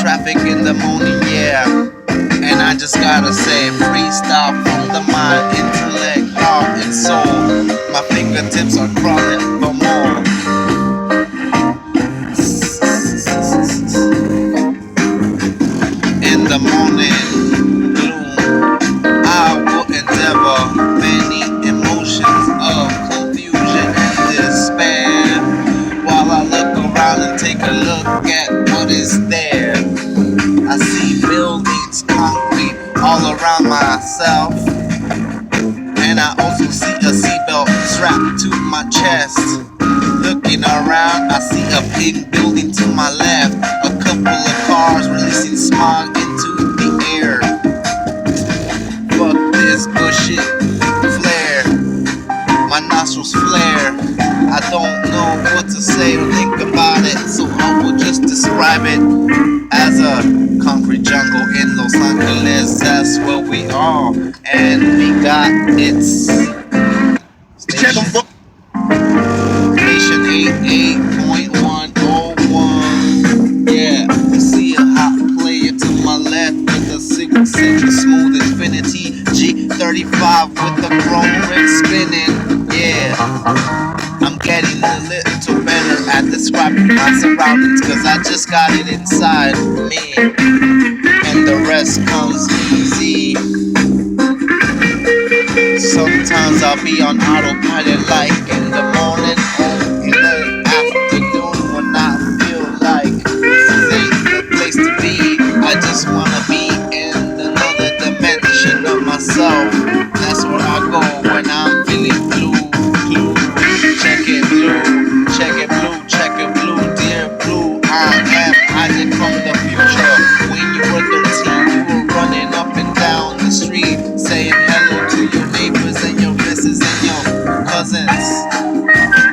traffic in the morning, yeah. And I just gotta say, freestyle from the mind, intellect, heart, and soul. My fingertips are crawling for more. In the morning gloom, I will endeavor many emotions of confusion and despair. While I look around and take a look at what is there, I see buildings, concrete all around myself. And I also see a seatbelt strapped to my chest. Looking around, I see a big building to my left. A couple of cars releasing smog into the air. Fuck this bullshit flare. My nostrils flare. I don't know what to say or think about it, so I will just describe it as a concrete jungle in Los Angeles. That's where we are, and we got its station 88.101. Yeah, you see a hot player to my left with a 6-inch smooth Infinity G35 with the chrome rim spinning. Yeah, I'm getting a little better at describing my surroundings, cause I just got it inside me, and the rest comes easy. Sometimes I'll be on autopilot like in the morning or in the afternoon when I feel like this ain't the place to be. I just wanna be in another dimension of myself. That's where I go when I'm feeling blue. Check it blue, check it blue, check it blue, dear blue. I am Isaac from the future. When you were 13, you were running up and down the street, saying hello to your neighbors and your missus and your cousins.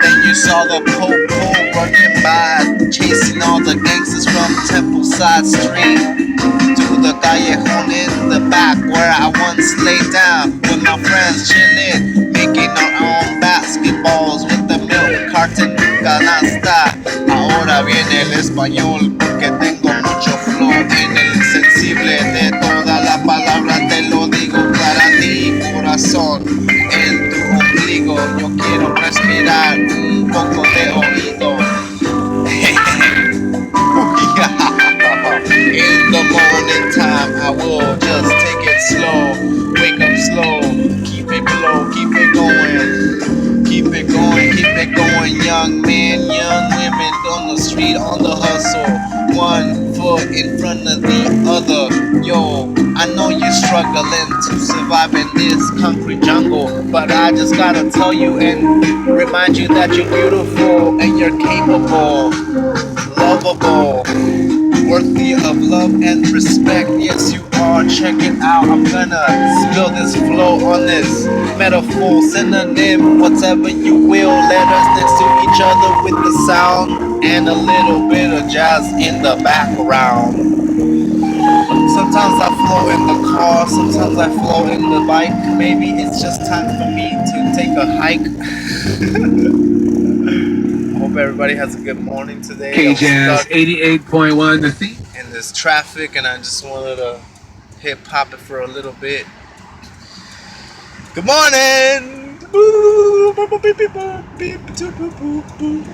Then you saw the po-po running by, chasing all the gangsters from Temple Side Street to the callejon in the back where I once laid down with my friends chilling, making our own basketballs with the milk carton canasta. Ahora viene el español porque tengo mucho flow en el sensible de toda la palabra, te lo digo para ti, corazón, en tu ombligo. Yo quiero respirar un poco de oído. In the morning time, I will just take it slow. Wake up slow, keep it low, keep it going. Keep it going, keep it going. Young men, young women on the street, on the hustle. One foot in front of the other. Yo, I know you're struggling to survive in this concrete jungle, but I just gotta tell you and remind you that you're beautiful and you're capable, lovable, worthy of love and respect. Yes, you are. Check it out. I'm gonna spill this flow on this metaphor, synonym, whatever you will. Let us next to each other with the sound and a little bit of jazz in the background. Sometimes I flow in the car, sometimes I flow in the bike. Maybe it's just time for me to take a hike. Hope everybody has a good morning today. KJazz 88.1 The Theme. In this traffic, and I just wanted to hip hop it for a little bit. Good morning. Boo, boo, boo, beep, beep, boop, beep, boop, boop, boop.